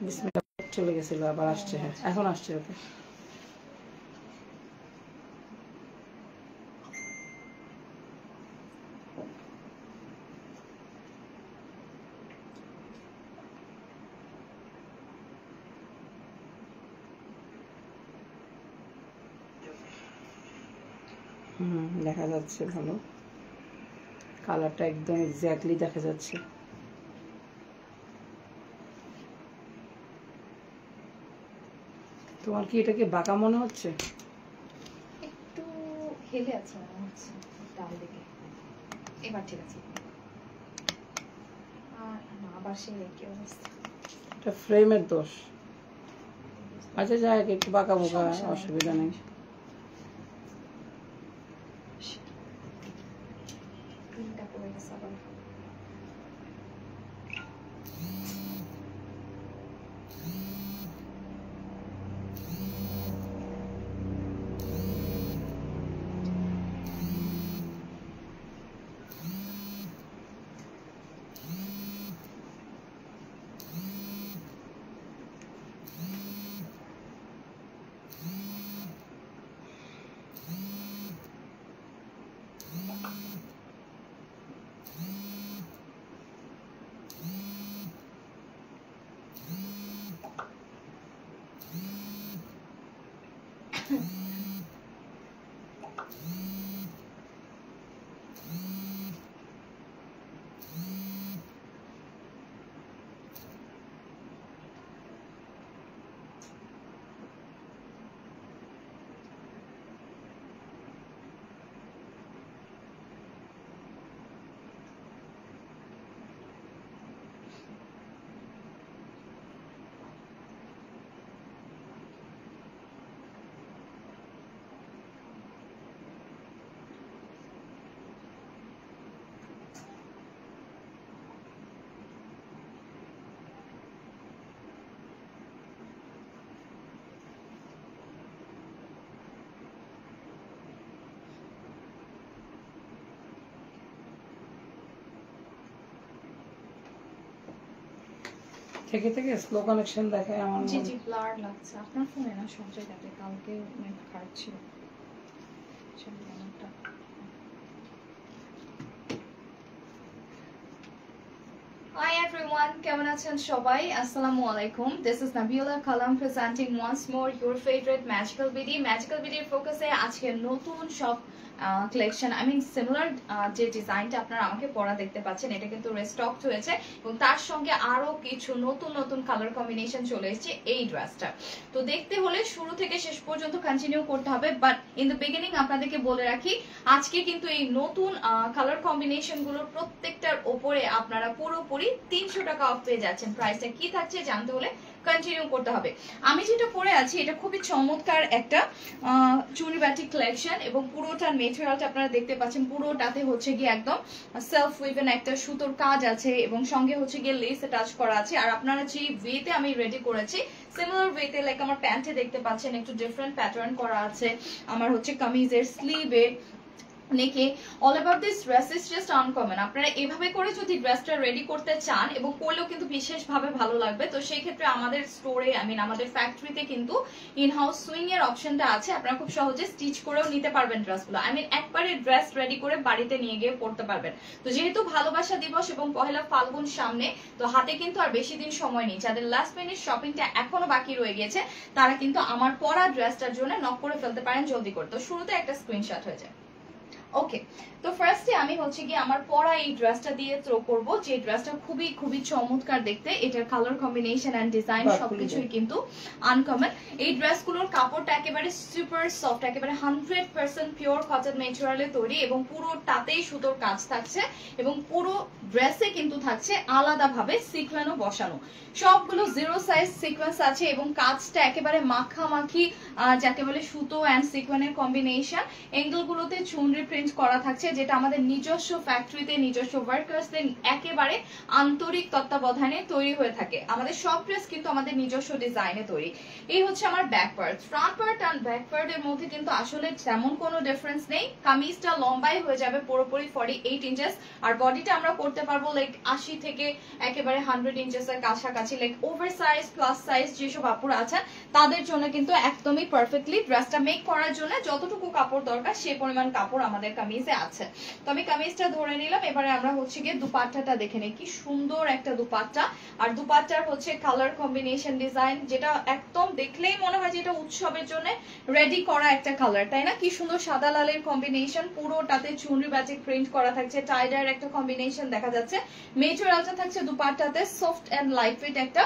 বিসমিল্লাহ চলে গেছিল, আবার আসছে। হ্যাঁ এখন আসছে। ওকে দেখা যাচ্ছে ভালো, কালারটা একদম এক্স্যাক্টলি দেখা যাচ্ছে। তোমার কি এটাকে বাঁকা মনে হচ্ছে? একটু হেলে আছে মনে হচ্ছে ডান দিকে। এবার ঠিক আছে। আর না, আবার সেই একই অবস্থা। এটা ফ্রেমের দোষ। আচ্ছা যাই হোক, একটু বাঁকা বোকা অসুবিধা নেই। গ্রিনটা পড়ে গেছে আবার। থেকে থেকে স্লো কানেকশন দেখায় আমার। জি জি ব্লার লাগছে আপনার ফোনে না, সব জায়গাতে। কালকে নেট খারাপ ছিল। Hi everyone, কেমন আছেন সবাই? আসসালামু আলাইকুম। This is Nabila Kalam presenting once more your favorite Magical BD. Magical BD এর ফোকাসে আজকে নতুন সব কালেকশন, আই মিন সিমিলার যে ডিজাইনটা আপনারা আমাকে পরা দেখতে পাচ্ছেন, এটা কিন্তু রিস্টক হয়েছে এবং তার সঙ্গে আরো কিছু নতুন নতুন কালার কম্বিনেশন চলে এসেছে এই ড্রেসটা। তো দেখতে হলে শুরু থেকে শেষ পর্যন্ত কন্টিনিউ করতে হবে, বাট ইন দ্য বিগিনিং আপনাদেরকে বলে রাখি আজকে কিন্তু এই নতুন কালার কম্বিনেশন গুলোর প্রত্যেকটার উপরে আপনারা পুরোপুরি 300 টাকা অফ পেয়ে যাচ্ছেন। প্রাইসটা কি থাকছে জানতে হলে কন্টিনিউ করতে হবে। আমি যেটা পরে আছি এটা খুবই চমৎকার একটা চুনি বাটিক কালেকশন এবং পুরোটার মেটেরিয়ালটা আপনারা দেখতে পাচ্ছেন, পুরোটাতে হচ্ছে গিয়ে একদম সেলফ উইভেন একটা সুতোর কাজ আছে এবং সঙ্গে হচ্ছে গিয়ে লেস টাচ করা আছে। আর আপনারা যে ওয়েতে আমি রেডি করেছি সিমিলার ওয়েতে, লাইক আমার প্যান্টে দেখতে পাচ্ছেন একটু ডিফারেন্ট প্যাটার্ন করা আছে, আমার হচ্ছে কামিজের স্লিভে নেকে, all about this dress is just uncommon. আপনারা এভাবে করে যদি ড্রেসটা রেডি করতে চান এবং করলেও কিন্তু বিশেষভাবে ভালো লাগবে, তো সেই ক্ষেত্রে আমাদের স্টোরে, আই মিন আমাদের ফ্যাক্টরিতে কিন্তু ইন হাউস সুইং এর অপশনটা আছে। আপনারা খুব সহজে স্টিচ করেও নিতে পারবেন ড্রেসগুলো, আই মিন একবারে ড্রেস রেডি করে বাড়িতে নিয়ে গিয়ে পড়তে পারবেন। তো যেহেতু ভালোবাসা দিবস এবং পহেলা ফাল্গুন সামনে, তো হাতে কিন্তু আর বেশি দিন সময় নেই। যাদের লাস্ট মিনিট শপিংটা এখনো বাকি রয়ে গেছে তারা কিন্তু আমার পরা ড্রেসটার জন্য নক করে ফেলতে পারেন জলদি করে। তো শুরুতে একটা স্ক্রিনশট হয়ে যায়। ওকে, তো ফার্স্টে আমি হচ্ছে গিয়ে আমার পরা এই ড্রেসটা দিয়ে থ্রো করব, যে ড্রেসটা খুবই খুবই চমৎকার দেখতে। এটার কালার কম্বিনেশন এন্ড ডিজাইন সবকিছুই কিন্তু আনকমন। এই ড্রেসগুলোর কাপড়টা একেবারে সুপার সফট, একেবারে 100% পিওর কটন ম্যাটেরিয়ালে তৈরি এবং পুরোটাতেই সুতোর কাজ থাকছে এবং পুরো ড্রেসে কিন্তু থাকছে আলাদাভাবে সিকোয়েন্সও বসানো। সবগুলো জিরো সাইজ সিকোয়েন্স আছে এবং কাজটা একেবারে মাখামাখি, যাকে বলে সুতো অ্যান্ড সিকোয়েন্সের কম্বিনেশন। এঙ্গেলগুলোতে চুনরি প্রিন্ট প্রিন্ট করা থাকছে, যেটা আমাদের নিজস্ব ফ্যাক্টরিতে নিজস্ব ওয়ার্কার্সদের একেবারে আন্তরিক তত্ত্বাবধানে তৈরি হয়ে থাকে। আমাদের সব ড্রেস কিন্তু আমাদের নিজস্ব ডিজাইনে তৈরি। এই হচ্ছে আমার ব্যাক পার্ট। ফ্রন্ট পার্ট আর ব্যাক পার্টের মধ্যে কিন্তু আসলে তেমন কোনো ডিফারেন্স নেই। কামিজটা লম্বাই হয়ে যাবে পুরোপুরি 48 ইঞ্চেস, আর বডিটা আমরা করতে পারবো লাইক 80 থেকে একেবারে 100 ইঞ্চেসের কাছাকাছি। Like over size plus size যেসব আপুরা আছেন তাদের জন্য কিন্তু একদমই পারফেক্টলি ড্রেসটা মেক করার জন্য যতটুকু কাপড় দরকার সেই পরিমাণ কাপড় আমাদের কামিজে আছে। তো আমি কামিজটা ধরে নিলাম। এবারে আমরা হচ্ছে গিয়ে দুপাট্টাটা দেখে নেই। কি সুন্দর একটা দুপাট্টা, আর দুপাট্টার হচ্ছে কালার কম্বিনেশন ডিজাইন, যেটা একদম দেখলেই মনে হয় যে এটা উৎসবের জন্য রেডি করা একটা কালার, তাই না? কি সুন্দর সাদা লালের কম্বিনেশন, পুরোটাতে চুনরি বাটিক প্রিন্ট করা থাকছে, টাইডার একটা কম্বিনেশন দেখা যাচ্ছে। মেটেরিয়ালটা থাকছে দুপাট্টাতে সফট এন্ড লাইট ওয়েট একটা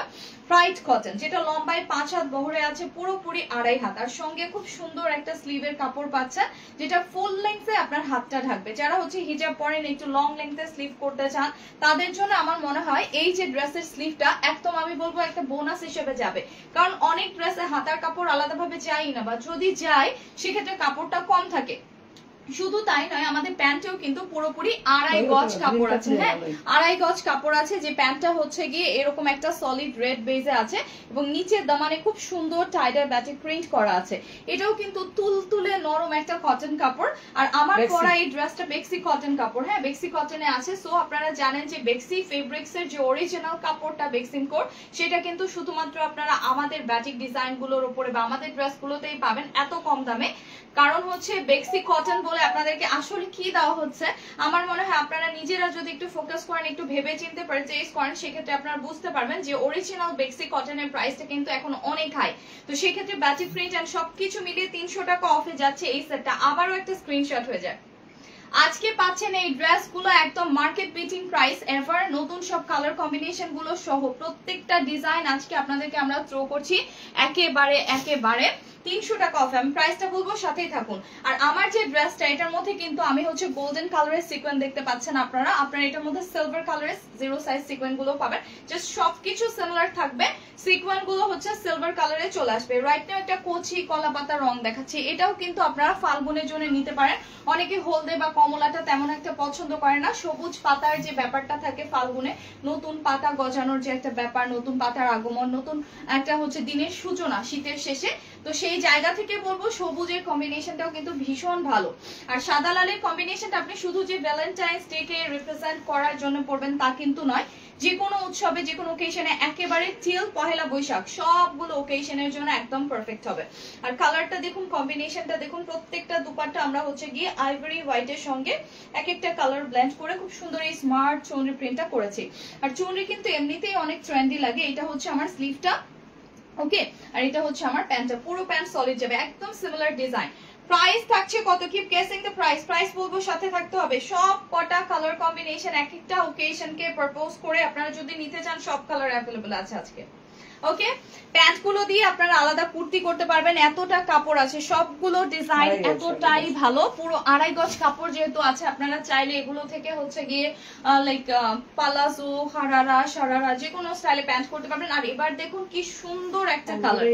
ফ্রাইড কটন, যেটা লম্বায় 5 হাত বহরে আছে, পুরোপুরি 2.5 হাত, আর সঙ্গে খুব সুন্দর একটা স্লিভের কাপড় পাচ্ছেন যেটা ফুল লেন্থে আপনার হাতটা ঢাকবে। যারা হচ্ছে হিজাব পরেন একটু লং লেন্থে স্লিভ করতে চান তাদের জন্য আমার মনে হয় এই যে ড্রেসের স্লিভটা একদম আমি বলবো একটা বোনাস হিসেবে যাবে, কারণ অনেক ড্রেসে হাতার কাপড় আলাদাভাবে যায় না, বা যদি যায় সেক্ষেত্রে কাপড়টা কম থাকে। শুধু তাই নয়, আমাদের প্যান্টেও কিন্তু পুরোপুরি 2.5 গজ কাপড় আছে। হ্যাঁ, 2.5 গজ কাপড় আছে, যে প্যান্টটা হচ্ছে গিয়ে এরকম একটা সলিড রেড বেজে আছে এবং নিচের দামানে খুব সুন্দর টাইডার ব্যাটিক প্রিন্ট করা আছে। এটাও কিন্তু তুলতুলে নরম একটা কটন কাপড়। আর আমার পরা এই ড্রেসটা বেক্সি কটন কাপড়। হ্যাঁ, বেক্সি কটনে আছে। সো আপনারা জানেন যে বেক্সি ফেব্রিক্স এর যে অরিজিনাল কাপড়টা বেক্সিন কোর, সেটা কিন্তু শুধুমাত্র আপনারা আমাদের ব্যাটিক ডিজাইন গুলোর উপরে বা আমাদের ড্রেস গুলোতেই পাবেন এত কম দামে। কারণ হচ্ছে বেক্সি কটন বলে আপনাদেরকে আসলে কি দেওয়া হচ্ছে, আমার মনে হয় আপনারা নিজেরা যদি একটু ফোকাস করেন, একটু ভেবে চিন্তে পারচেজ করেন, সেক্ষেত্রে আপনারা বুঝতে পারবেন যে অরিজিনাল বেক্সি কটনের প্রাইসটা কিন্তু এখন অনেক হাই। তো সেক্ষেত্রে ব্যাটিক প্রিন্ট এন্ড সবকিছু মিলিয়ে 300 টাকা অফে যাচ্ছে এই সেটটা। আবারও একটা স্ক্রিনশট হয়ে যায়। আজকে পাচ্ছেন এই ড্রেসগুলো একদম মার্কেট বিটিং প্রাইস এভার, নতুন সব কালার কম্বিনেশন গুলো সহ প্রত্যেকটা ডিজাইন আজকে আপনাদেরকে আমরা থ্রো করছি একেবারে 300 টাকা অফ। আমি প্রাইসটা বলবো, সাথেই থাকুন। আর আমার যে ড্রেসটা এটার মধ্যে কিন্তু আমি হচ্ছে গোল্ডেন কালারের সিকোয়েন্স দেখতে পাচ্ছেন আপনারা এটার মধ্যে সিলভার কালারের 0 সাইজ সিকোয়েন্স গুলো পাবেন। জাস্ট সবকিছু সিমিলার থাকবে, সিকোয়েন্স গুলো হচ্ছে সিলভার কালারে চলে আসবে। রাইট নাও একটা কচি কলা পাতা রং দেখাচ্ছি, এটাও কিন্তু আপনারা ফাল্গুনের জন্য নিতে পারেন। অনেকে হলদে বা কমলাটা তেমন একটা পছন্দ করে না, সবুজ পাতার যে ব্যাপারটা থাকে ফাল্গুনে, নতুন পাতা গজানোর যে একটা ব্যাপার, নতুন পাতার আগমন, নতুন একটা হচ্ছে দিনের সূচনা শীতের শেষে, তো সেই জায়গা থেকে বলবো সবুজের কম্বিনেশনটাও কিন্তু ভীষণ ভালো। আর সাদা লালের কম্বিনেশনটা আপনি শুধু যে ভ্যালেন্টাইন্স ডে কে রিপ্রেজেন্ট করার জন্য পরবেন তা কিন্তু নয়, যে কোনো উৎসবে যে কোনো ওকেশনে একেবারে টিল পহেলা বৈশাখ সবগুলো ওকেশনের জন্য একদম পারফেক্ট হবে। আর কালারটা দেখুন, কম্বিনেশনটা দেখুন, প্রত্যেকটা দুপাট্টা আমরা হচ্ছে গিয়ে আইভরি হোয়াইটের সঙ্গে এক একটা কালার ব্লেন্ড করে খুব সুন্দর এই স্মার্ট চুনরি প্রিন্টটা করেছি। আর চুনরি কিন্তু এমনিতেই অনেক ট্রেন্ডি লাগে। এটা হচ্ছে আমার স্লিভটা, ওকে, আর এটা হচ্ছে আমার প্যান্টটা, পুরো প্যান্ট সলিড যাবে, একদম সিমিলার ডিজাইন। প্রাইস থাকছে কত? Keep guessing the price. Price বলবো, সাথে থাকতে হবে। সব কটা কালার কম্বিনেশন এক একটা ওকেশন কে পারপোজ করে আপনারা যদি নিতে চান সব কালার অ্যাভেলেবল আছে আজকে। ওকে, প্যান্ট গুলো দিয়ে আপনারা আলাদা কুর্তি করতে পারবেন, এতটা কাপড় আছে, সবগুলো ডিজাইন এতটাই ভালো। পুরো 2.5 গজ কাপড় যেহেতু আছে, আপনারা চাইলে এগুলো থেকে হচ্ছে গিয়ে লাইক পালাজো, হারারা, সারারা যে কোনো স্টাইলে প্যান্ট করতে পারবেন। আর এবার দেখুন কি সুন্দর একটা কালার,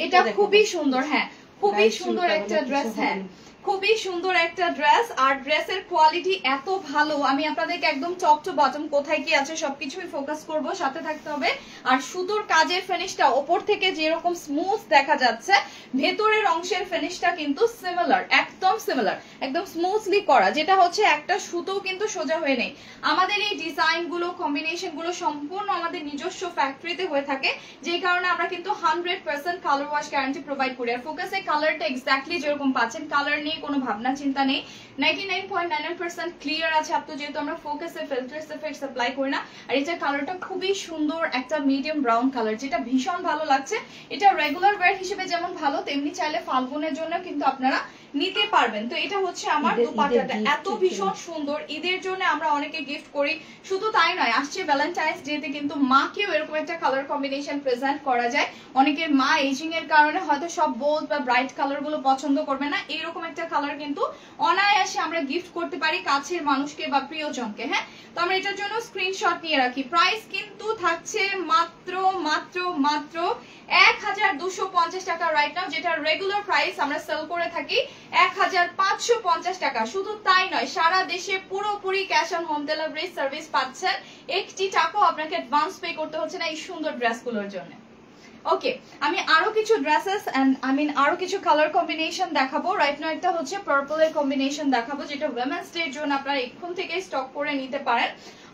এটা খুবই সুন্দর। হ্যাঁ, খুবই সুন্দর একটা ড্রেস। হ্যাঁ, খুবই সুন্দর একটা ড্রেস, আর ড্রেসের কোয়ালিটি এত ভালো। আমি আপনাদেরকে একদম টপ টু বটম কোথায় কি আছে সবকিছুই ফোকাস করব, সাথে থাকতে হবে। আর সুতোর কাজের ফিনিশটা ওপর থেকে যেরকম স্মুথ দেখা যাচ্ছে, ভেতরের অংশের ফিনিশটা কিন্তু সিমিলার, একদম সিমিলার, একদম স্মুথলি করা, যেটা হচ্ছে একটা সুতো কিন্তু সোজা হয়ে নেই। আমাদের এই ডিজাইন গুলো, কম্বিনেশন গুলো সম্পূর্ণ আমাদের নিজস্ব ফ্যাক্টরিতে হয়ে থাকে, যেই কারণে আমরা কিন্তু 100% কালার ওয়াশ গ্যারান্টি প্রোভাইড করি। আর ফোকাসে কালারটা এক্স্যাক্টলি যেরকম পাচ্ছেন, কালার নিয়ে কোনো ভাবনা চিন্তা নেই, 99.99% ক্লিয়ার আছে আপ তো, যেহেতু আমরা ফোকাসে ফিল্টার্স এফেক্ট সাপ্লাই করি না। আর এটা কালারটা খুবই সুন্দর একটা মিডিয়াম ব্রাউন কালার, যেটা ভীষণ ভালো লাগছে। এটা রেগুলার ওয়্যার হিসেবে যেমন ভালো, তেমনি চাইলে ফাল্গুনের জন্য কিন্তু আপনারা নিতে পারবেন। তো এটা হচ্ছে আমার দুপাট্টাটা, এত ভীষণ সুন্দর। ঈদের জন্য আমরা অনেকে গিফট করি, শুধু তাই নয়, আসছে ভ্যালেন্টাইন্স ডেতে কিন্তু মাকেও এরকম একটা কালার কম্বিনেশন প্রেজেন্ট করা যায়। অনেকের মা এজিং এর কারণে হয়তো সব বোল্ড বা ব্রাইট কালার গুলো পছন্দ করবে না, এইরকম একটা কালার কিন্তু অনায়াসে আমরা গিফট করতে পারি কাছের মানুষকে বা প্রিয়জনকে। হ্যাঁ, তো আমরা এটার জন্য স্ক্রিনশট নিয়ে রাখি। প্রাইস কিন্তু থাকছে মাত্র মাত্র মাত্র 1250 টাকা রাইট নাও, যেটা রেগুলার প্রাইস আমরা সেল করে থাকি 1550 টাকা। শুধু তাই নয়, সারা দেশে পুরোপুরি cash on home delivery service পাচ্ছেন, একটি টাকাও আপনাকে অ্যাডভান্স পে করতে হচ্ছে না এই সুন্দর ড্রেসগুলোর জন্য। ওকে, আমি আরো কিছু ড্রেসেস এন্ড আরো কিছু কালার কম্বিনেশন দেখাবো। রাইট নাও একটা হচ্ছে পার্পলের কম্বিনেশন দেখাবো, যেটা উইমেন্স ডে এর জন্য আপনারা এখন থেকে স্টক করে নিতে পারেন।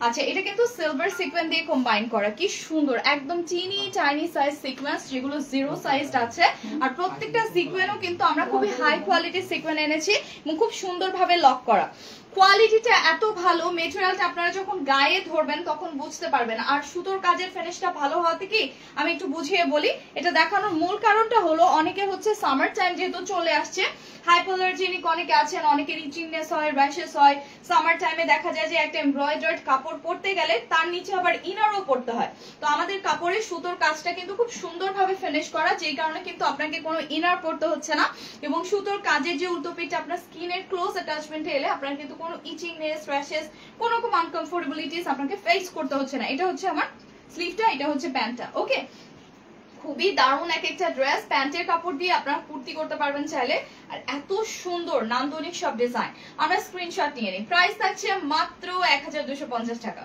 আচ্ছা, এটা কিন্তু সিলভার সিকোয়েন্স দিয়ে কম্বাইন করা, কি সুন্দর, একদম চিনি টাইনি সাইজ সিকোয়েন্স, যেগুলো জিরো সাইজড আছে। আর প্রত্যেকটা সিকোয়েন্সও কিন্তু আমরা খুবই হাই কোয়ালিটির সিকোয়েন্স এনেছি এবং খুব সুন্দরভাবে লক করা। কোয়ালিটিটা এত ভালো, মেটেরিয়ালটা আপনারা যখন গায়ে ধরবেন তখন বুঝতে পারবেন। আর সুতোর কাজের ফিনিশটা ভালো হওয়াতে কি আমি একটু বুঝিয়ে বলি, এটা দেখানোর মূল কারণটা হলো অনেকে হচ্ছে সামার টাইম যেহেতু চলে আসছে, হাইপোঅ্যালার্জেনিক অনেকে আছেন, অনেকের ইচিংনেস হয়, র্যাশেস হয়। সামার টাইমে দেখা যায় যে একটা এমব্রয়ডার্ড কাপড় পরতে গেলে তার নিচে আবার ইনারও পরতে হয়। তো আমাদের কাপড়ের সুতোর কাজটা কিন্তু খুব সুন্দরভাবে ফিনিশ করা, যেই কারণে কিন্তু আপনাকে কোনো ইনার পরতে হচ্ছে না, এবং সুতোর কাজের যে উল্টোপিঠটা আপনার স্কিনের ক্লোজ অ্যাটাচমেন্টে এলে আপনার কিন্তু কোনো ইচিংনেস, র্যাশেস, কোনো রকম আনকমফোর্টেবিলিটিস আপনাকে ফেস করতে হচ্ছে না। এটা হচ্ছে আমার স্লিভটা, এটা হচ্ছে প্যান্টটা। ওকে, খুবই দারুণ এক একটা ড্রেস, প্যান্টের কাপড় দিয়ে আপনারা কুর্তি করতে পারবেন চাইলে। আর এত সুন্দর নান্দনিক সব ডিজাইন। আমরা স্ক্রিনশট নিয়ে নিই। প্রাইস থাকছে মাত্র 1250 টাকা।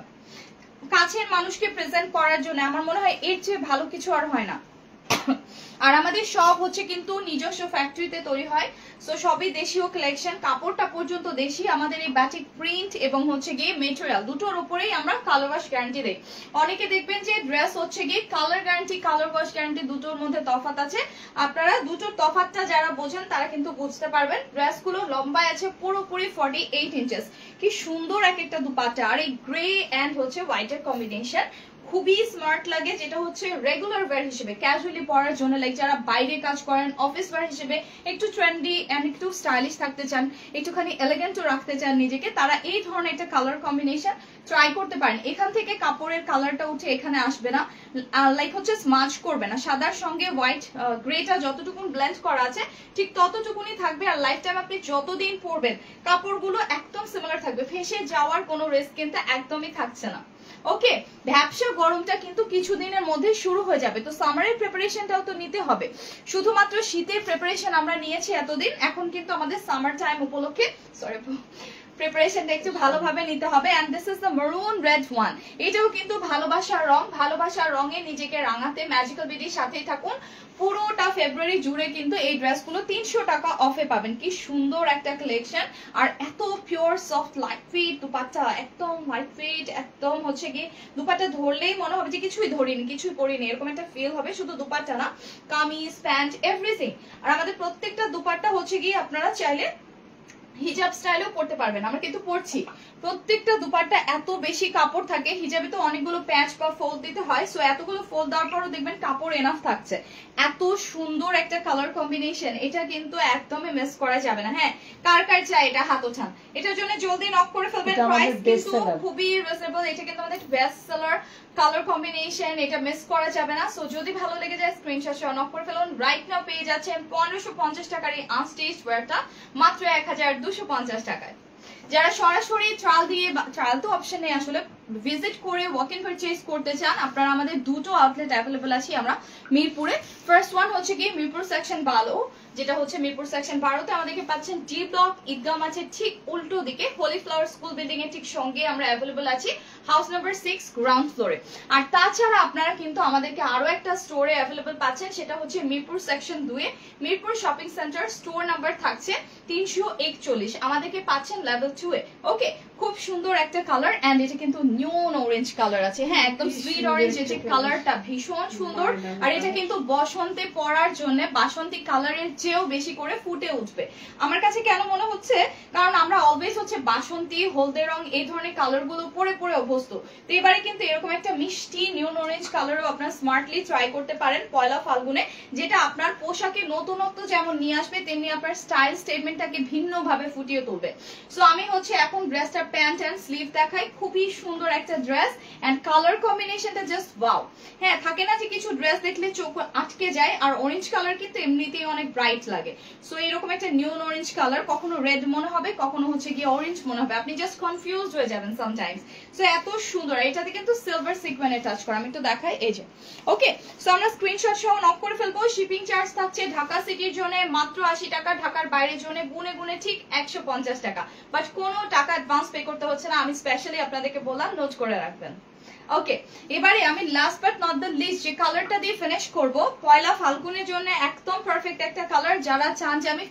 কাছের মানুষকে প্রেজেন্ট করার জন্য আমার মনে হয় এর চেয়ে ভালো কিছু আর হয় না। আর আমাদের সব হচ্ছে কিন্তু নিজস্ব ফ্যাক্টরিতে তৈরি হয়, সো সবই দেশীয় কালেকশন, কাপড়টা পর্যন্ত দেশি। আমাদের এই ব্যাটিক প্রিন্ট এবং হচ্ছে গিয়ে মেটেরিয়াল দুটোর উপরেই আমরা কালার ওয়াশ গ্যারান্টি দেই। অনেকে দেখবেন যে ড্রেস হচ্ছে গিয়ে colour guarantee, colour wash guarantee দুটোর মধ্যে তফাৎ আছে। আপনারা দুটোর তফাৎটা যারা বোঝেন তারা কিন্তু বুঝতে পারবেন। ড্রেসগুলো লম্বায় আছে পুরোপুরি 48 ইঞ্চেস। কি সুন্দর এক একটা দুপাট্টা, আর এই গ্রে এন্ড হচ্ছে হোয়াইটের কম্বিনেশন খুবই স্মার্ট লাগে, যেটা হচ্ছে রেগুলার ওয়্যার হিসেবে ক্যাজুয়ালি পরার জন্য, লাইক যারা বাইরে কাজ করেন, অফিস ওয়্যার হিসেবে একটু ট্রেন্ডি এন্ড একটু স্টাইলিশ থাকতে চান, একটুখানি এলিগেন্টও রাখতে চান নিজেকে, তারা এই ধরনের একটা কালার কম্বিনেশন ট্রাই করতে পারেন। এখান থেকে কাপড়ের কালারটা উঠে এখানে আসবে না, লাইক হচ্ছে স্মাচ করবে না, সাদার সঙ্গে হোয়াইট গ্রেটা যতটুকু ব্লেন্ড করা আছে ঠিক ততটুকুনি থাকবে। আর লাইফ টাইম আপনি যতদিন পরবেন কাপড়গুলো একদম সিমিলার থাকবে, ফেসে যাওয়ার কোনো রিস্ক কিন্তু একদমই থাকছে না। ওকে, ব্যবসা গরমটা কিন্তু কিছুদিনের মধ্যে শুরু হয়ে যাবে, তো সামারের প্রিপারেশনটাও তো নিতে হবে। শুধুমাত্র শীতের প্রিপারেশন আমরা নিয়েছি এতদিন, এখন কিন্তু আমাদের সামার টাইম উপলক্ষে প্রিপারেশনটা একটু ভালোভাবে নিতে হবে। And this is the maroon red one. এটাও কিন্তু ভালোবাসার রং, ভালোবাসার রঙে নিজেকে রাঙাতে ম্যাজিক্যাল বিডির সাথেই থাকুন। পুরোটা ফেব্রুয়ারি জুড়ে কিন্তু এই ড্রেসগুলো 300 টাকা অফে পাবেন। কি সুন্দর একটা কালেকশন, আর এত pure soft light fit dupatta, একদম লাইট ফিট, একদম হচ্ছে কি দুপাট্টা ধরলেই মনে হবে যে কিছুই ধরিনি, কিছুই পরিনি, এরকম একটা ফিল হবে। শুধু দুপাট্টা না, কামিজ, প্যান্ট, এভরিথিং। আর আমাদের প্রত্যেকটা দুপাট্টা হচ্ছে কি আপনারা চাইলে হিজাব স্টাইলেও পড়তে পারবেন, আমরা কিন্তু পড়ছি। প্রত্যেকটা দুপাট্টা এত বেশি কাপড় থাকে, হিজাবে তো অনেকগুলো প্যাচ বা ফোল্ড দিতে হয়, সো এতগুলো ফোল্ড দেওয়ার পরও দেখবেন কাপড় এনাফ থাকছে। এত সুন্দর একটা কালার কম্বিনেশন, এটা কিন্তু একদমই মিস করা যাবে না। হ্যাঁ, কার কার চাই এটা হাত ওঠান, এটার জন্য জলদি নক করে ফেলবেন। প্রাইস কিন্তু খুবই রিজনেবল, এটা কিন্তু আমাদের বেস্ট সেলার কালার কম্বিনেশন, এটা মিস করা যাবে না। সো যদি ভালো লেগে যায় স্ক্রিনশট সহ নক করে ফেলুন। রাইট নাও পেয়ে যাচ্ছেন 1550 টাকার এই আনস্টিচড ওয়্যারটা মাত্র 1250 টাকায়। যারা সরাসরি ট্রায়াল দিয়ে, ট্রায়াল তো অপশন নেই আসলে, ভিজিট করে ওয়াক ইন পারচেজ করতে চান, আপনারা আমাদের দুটো আউটলেট অ্যাভেলেবল আছে আমরা মিরপুরে। ফার্স্ট ওয়ান হচ্ছে কি মিরপুর সেকশন 12, যেটা হচ্ছে মিরপুর সেকশন 12 তে আমাদেরকে পাচ্ছেন ডি ব্লক, ঈদগাহ আছে ঠিক উল্টো দিকে, হোলি ফ্লাওয়ার স্কুল বিল্ডিং এর ঠিক সঙ্গে আমরা অ্যাভেলেবল আছি হাউস নাম্বার 6 গ্রাউন্ড ফ্লোরে। আর তাছাড়া আপনারা কিন্তু আমাদেরকে আরো একটা স্টোরে অ্যাভেলেবল পাচ্ছেন, সেটা হচ্ছে মিরপুর সেকশন 2 এ Mirpur shopping centre, store number থাকছে 341, আমাদেরকে পাচ্ছেন লেভেল 2 এ। ওকে, খুব সুন্দর একটা কালার, এন্ড এটা কিন্তু নিউন অরেঞ্জ কালার আছে। হ্যাঁ, একদম সুইট অরেঞ্জ, এই যে কালারটা ভীষণ সুন্দর। আর এটা কিন্তু বসন্তে পরার জন্য বাসন্তী কালারের চেয়েও বেশি করে ফুটে উঠবে আমার কাছে কেন মনে হচ্ছে, কারণ আমরা অলওয়েজ হচ্ছে বাসন্তী, হলদে রং এই ধরনের কালার গুলো পরে পরে অভ্যস্ত। তো এবারে কিন্তু এরকম একটা মিষ্টি নিউন অরেঞ্জ কালারও আপনারা স্মার্টলি ট্রাই করতে পারেন পয়লা ফাল্গুনে, যেটা আপনার পোশাকে নতুনত্ব যেমন নিয়ে আসবে তেমনি আপনার স্টাইল স্টেটমেন্টটাকে ভিন্ন ভাবে ফুটিয়ে তুলবে। সো আমি হচ্ছে এখন ড্রেসটা প্যান্ট এন্ড স্লিভ দেখাই, খুবই সুন্দর একটা ড্রেস এন্ড কালার কম্বিনেশনটা জাস্ট ওয়াও। হ্যাঁ, থাকে না যে কিছু ড্রেস দেখলে চোখ আটকে যায়, আর অরেঞ্জ কালার কিন্তু এমনিতেই অনেক ব্রাইট লাগে। সো এরকম একটা নিউন অরেঞ্জ কালার, কখনো রেড মনে হবে, কখনো হচ্ছে গিয়ে অরেঞ্জ মনে হবে, আপনি জাস্ট কনফিউজ হয়ে যাবেন সামটাইমস। সো এত সুন্দর, এটাতে কিন্তু সিলভার সিকোয়েন্সে টাচ করা, আমি একটু দেখাই, এই যে। ওকে, সো আমরা স্ক্রিনশট সহ নক করে ফেলবো। শিপিং চার্জ থাকছে ঢাকা সিটির জন্য মাত্র 80 টাকা, ঢাকার বাইরের জন্য গুনে গুনে ঠিক 150 টাকা, বাট কোনো টাকা অ্যাডভান্স পে করতে হচ্ছে না, আমি স্পেশালি আপনাদেরকে বললাম, নোট করে রাখবেন। ওকে, এবারে আমি last but not the least যে কালারটা দিয়ে ফিনিশ করব, পয়লা ফাল্গুনের জন্য একদম পারফেক্ট একটা কালার। যারা চান যে আমি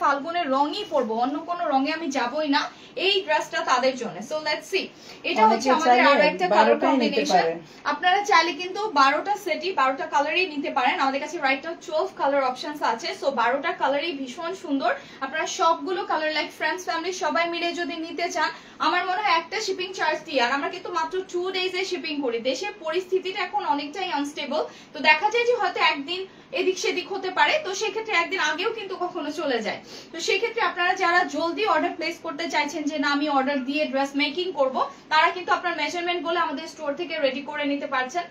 ফাল্গুনের রঙই পরবো, অন্য কোনো রঙে আমি যাবই না, এই ড্রেসটা তাদের জন্য। সো লেটস সি, এটা হচ্ছে আমাদের আরো একটা কালার কম্বিনেশন। আপনারা চাইলে কিন্তু 12টা সেটই 12টা কালারই নিতে পারেন, আমাদের কাছে রাইট নাও 12 কালার অপশনস আছে। সো 12টা কালারই ভীষণ সুন্দর, আপনারা সবগুলো কালার লাইক ফ্রেন্ডস ফ্যামিলি সবাই মিলে যদি নিতে চান, আমার মনে হয় একটা শিপিং চার্জ দিয়ে, আর আমরা কিন্তু মাত্র 2 ডেজে শিপিং করি। দেশের পরিস্থিতিটা এখন অনেকটাই আনস্টেবল, তো দেখা যায় যে হয়তো একদিন এদিক সেদিক হতে পারে, তো সেক্ষেত্রে একদিন আগেও কিন্তু কখনো চলে যায়। তো সেক্ষেত্রে আপনারা যারা জলদি অর্ডার প্লেস করতে চাইছেন যে না আমি অর্ডার দিয়ে ড্রেস মেকিং করব, তারা কিন্তু আপনার মেজারমেন্ট বলে আমাদের স্টোর থেকে রেডি করে নিতে পারছেন।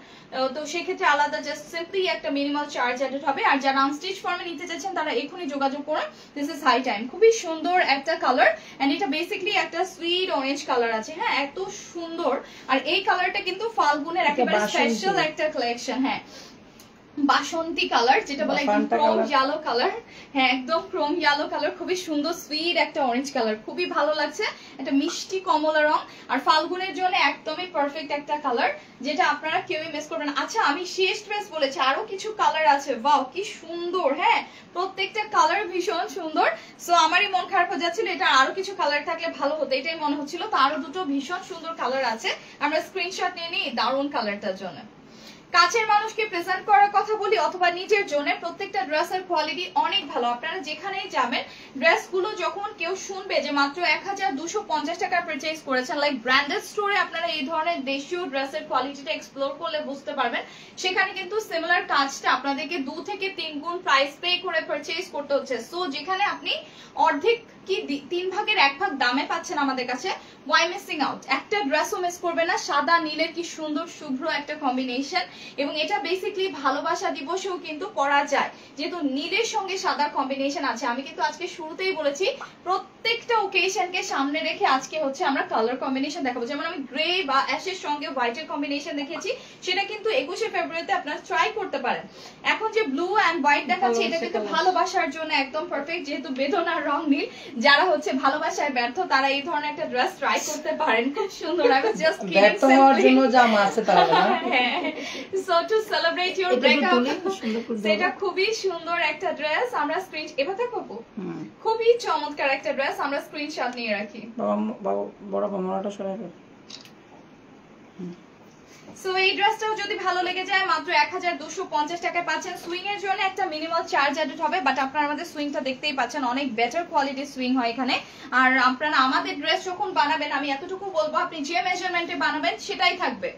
তো সেক্ষেত্রে আলাদা জাস্ট সিম্পলি একটা মিনিমাল চার্জ অ্যাডেড হবে। আর যারা আনস্টিচ ফর্মে নিতে চাচ্ছেন তারা এখনই যোগাযোগ করুন। দিস ইজ হাই টাইম, খুবই সুন্দর একটা কালার এন্ড এটা বেসিক্যালি একটা সুইট অরেঞ্জ কালার আছে। হ্যাঁ, এত সুন্দর, আর এই কালারটা কিন্তু ফাল্গুনের একেবারে স্পেশাল একটা কালেকশন। হ্যাঁ, বাসন্তী কালার যেটা বলে, একদম ক্রোম ইয়েলো কালার। হ্যাঁ, একদম ক্রোম ইয়েলো কালার, খুবই সুন্দর সুইট একটা অরেঞ্জ কালার, খুবই ভালো লাগছে, একটা মিষ্টি কমলা রং, আর ফাল্গুনের জন্য একদমই পারফেক্ট একটা কালার, যেটা আপনারা কেউই মিস করবেন। আচ্ছা, আমি শেষ ড্রেস বলেছি, আরো কিছু কালার আছে, ওয়াও কি সুন্দর। হ্যাঁ, প্রত্যেকটা কালার ভীষণ সুন্দর। সো আমারই মন খারাপ হয়ে যাচ্ছিল, এটা আরো কিছু কালার থাকলে ভালো হতো, এটাই মনে হচ্ছিল। তো আরো দুটো ভীষণ সুন্দর কালার আছে, আমরা স্ক্রিনশট নিয়ে নিই দারুণ কালারটার জন্য। কাছের মানুষকে প্রেজেন্ট করার কথা বলি অথবা নিজের জন্য, প্রত্যেকটা ড্রেসের কোয়ালিটি অনেক ভালো। আপনারা যেখানেই যাবেন, ড্রেসগুলো যখন কেউ শুনবে যে মাত্র 1250 টাকা পারচেজ করেছেন, লাইক ব্র্যান্ডেড স্টোরে আপনারা এই ধরনের দেশীয় ড্রেসের কোয়ালিটিটা এক্সপ্লোর করলে বুঝতে পারবেন, সেখানে কিন্তু সিমিলার কাজটা আপনাদেরকে 2 থেকে 3 গুণ প্রাইস পে করে পারচেজ করতে হচ্ছে। সো যেখানে আপনি অর্ধেক কি 3 ভাগের 1 ভাগ দামে পাচ্ছেন আমাদের কাছে, ওয়াই মিসিং আউট? একটা ড্রেসও মিস করবে না, সাদা নীলের কি সুন্দর শুভ্র একটা কম্বিনেশন, এবং এটা বেসিক্যালি ভালোবাসা দিবসেও কিন্তু পরা যায়, যেহেতু নীলের সঙ্গে সাদার কম্বিনেশন আছে। আমি কিন্তু আজকে শুরুতেই বলেছি প্রত্যেকটা ওকেশনকে সামনে রেখে আজকে হচ্ছে আমরা কালার কম্বিনেশন দেখাবো। যেমন আমি গ্রে বা অ্যাশের সঙ্গে হোয়াইটের কম্বিনেশন দেখেছি, সেটা কিন্তু 21শে ফেব্রুয়ারিতে আপনারা ট্রাই করতে পারেন। এখন যে ব্লু অ্যান্ড হোয়াইট দেখাচ্ছি, এটা কিন্তু ভালোবাসার জন্য একদম পারফেক্ট, যেহেতু বেদনার রং নীল। যারা হচ্ছে ভালোবাসায় ব্যর্থ, তারা এই ধরনের একটা ড্রেস ট্রাই করতে পারেন, খুব সুন্দর। আমি জাস্ট ব্যর্থ হওয়ার জন্য জামা আছে তাহলে না? So to celebrate your breakup, সেটা খুবই সুন্দর একটা ড্রেস। আমরা স্ক্রিন এভাবে করব, খুবই চমৎকার একটা ড্রেস, আমরা স্ক্রিনশট নিয়ে রাখি। বাবা বড় বাবাটা সরাই ফেল। সো এই ড্রেসটাও যদি ভালো লেগে যায়, মাত্র 1250 টাকায় পাচ্ছেন। সুইং এর জন্য একটা মিনিমাল চার্জ অ্যাডেড হবে, বাট আপনারা আমাদের সুইংটা দেখতেই পাচ্ছেন, অনেক বেটার কোয়ালিটির সুইং হয় এখানে। আর আপনারা আমাদের ড্রেস যখন বানাবেন, আমি এতটুকু বলবো, আপনি যে মেজারমেন্টে বানাবেন সেটাই থাকবে।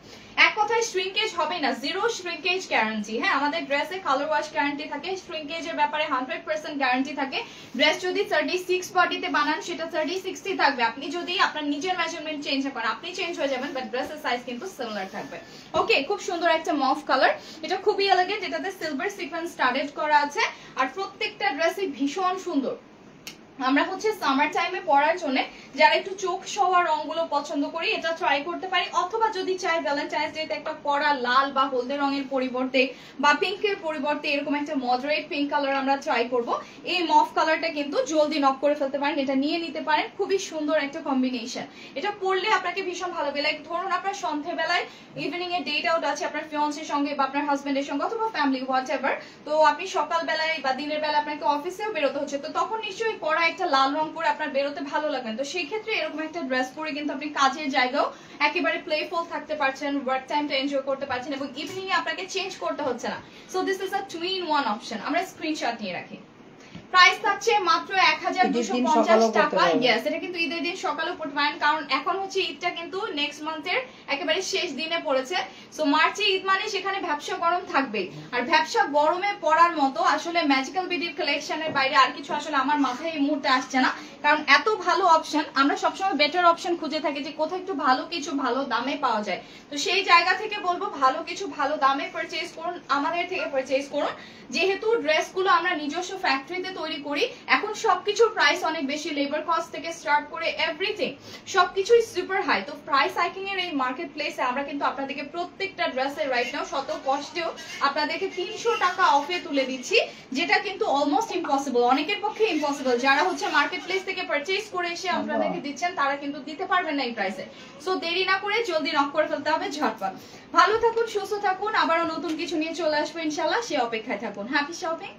এক কথায় শ্রিঙ্কেজ হবে না, জিরো শ্রিঙ্কেজ গ্যারান্টি। হ্যাঁ, আমাদের ড্রেসে কালার ওয়াশ গ্যারান্টি থাকে, শ্রিঙ্কেজের ব্যাপারে 100% গ্যারান্টি থাকে। ড্রেস যদি 36 বডিতে বানান, সেটা 36ই থাকবে। আপনি যদি আপনার নিজের মেজারমেন্ট চেঞ্জ করেন, আপনি চেঞ্জ হয়ে যাবেন, বাট ড্রেসের সাইজ কিন্তু সিমিলার থাকবে। ওকে, খুব সুন্দর একটা মফ কালার, এটা খুবই এলিগেন্ট, এটাতে সিলভার সিকোয়েন্স স্টাডেড করা আছে, আর প্রত্যেকটা ড্রেসই ভীষণ সুন্দর। আমরা হচ্ছে সামার টাইমে পরার জন্য যারা একটু চোখ সওয়া রংগুলো পছন্দ করি, এটা ট্রাই করতে পারি। অথবা যদি চাই ভ্যালেন্টাইন্স ডেতে একটা পরা লাল বা হলদে রঙের পরিবর্তে বা পিঙ্কের পরিবর্তে এরকম একটা মডারেট পিঙ্ক কালার আমরা ট্রাই করব। এই মফ কালারটা কিন্তু জলদি নক করে ফেলতে পারেন, এটা নিয়ে নিতে পারেন, খুবই সুন্দর একটা কম্বিনেশন। এটা পরলে আপনাকে ভীষণ ভালো লাগে। লাইক ধরুন আপনার সন্ধ্যাবেলায় ইভিনিং এ ডেট আউট আছে আপনার ফিয়ান্সের সঙ্গে বা আপনার হাজবেন্ডের সঙ্গে অথবা ফ্যামিলি হোয়াট এভার, তো আপনি সকালবেলায় বা দিনের বেলা আপনাকে অফিসেও বেরোতে হচ্ছে, তো তখন নিশ্চয়ই পরা একটা লাল রং পরে আপনার বেরোতে ভালো লাগবে। তো সেই ক্ষেত্রে এরকম একটা ড্রেস পরে কিন্তু আপনি কাজের জায়গাও একেবারে প্লেফুল থাকতে পারছেন, ওয়ার্ক টাইমটা এনজয় করতে পারছেন, এবং ইভিনিং এ আপনাকে চেঞ্জ করতে হচ্ছে না। So this is a 2-in-1 option. আমরা স্ক্রিনশট নিয়ে রাখি। প্রাইস থাকছে মাত্র 1250 টাকা। পারবে। ইয়েস, এটা কিন্তু ঈদের দিন সকালেও পড়তে পারেন, কারণ এখন হচ্ছে ঈদটা কিন্তু নেক্সট মান্থের একেবারে শেষ দিনে পড়েছে। সো মার্চে ঈদ মানে সেখানে ব্যবসা গরম থাকবে, আর ব্যবসা গরমে পড়ার মতো আসলে ম্যাজিক্যাল বিডির কালেকশনের বাইরে আর কিছু আসলে আমার মাথায় এই মুহূর্তে আসছে না, কারণ এত ভালো অপশন। আমরা সবসময় বেটার অপশন খুঁজে থাকি যে কোথায় একটু ভালো কিছু ভালো দামে পাওয়া যায়। তো সেই জায়গা থেকে বলবো ভালো কিছু ভালো দামে পারচেজ করুন, আমাদের থেকে পারচেজ করুন। যেহেতু ড্রেসগুলো আমরা নিজস্ব ফ্যাক্টরিতে তৈরি করি, এখন সবকিছুর প্রাইস অনেক বেশি, লেবার কস্ট থেকে স্টার্ট করে এভরিথিং সবকিছুই সুপার হাই। তো প্রাইস হাইকিং এর এই মার্কেট প্লেসে আমরা কিন্তু আপনাদেরকে প্রত্যেকটা ড্রেসের রাইট নাও শত কষ্টেও আপনাদেরকে 300 টাকা অফে তুলে দিচ্ছি, যেটা কিন্তু অলমোস্ট ইম্পসিবল, অনেকের পক্ষে ইম্পসিবল। যারা হচ্ছে মার্কেট প্লেস থেকে পারচেজ করে এসে আপনাদেরকে দিচ্ছেন তারা কিন্তু দিতে পারবেন না এই প্রাইসে। সো দেরি না করে জলদি নক করে ফেলতে হবে ঝটপট। ভালো থাকুন, সুস্থ থাকুন, আবারও নতুন কিছু নিয়ে চলে আসবো ইনশাআল্লাহ, সে অপেক্ষায় থাকুন। Happy shopping.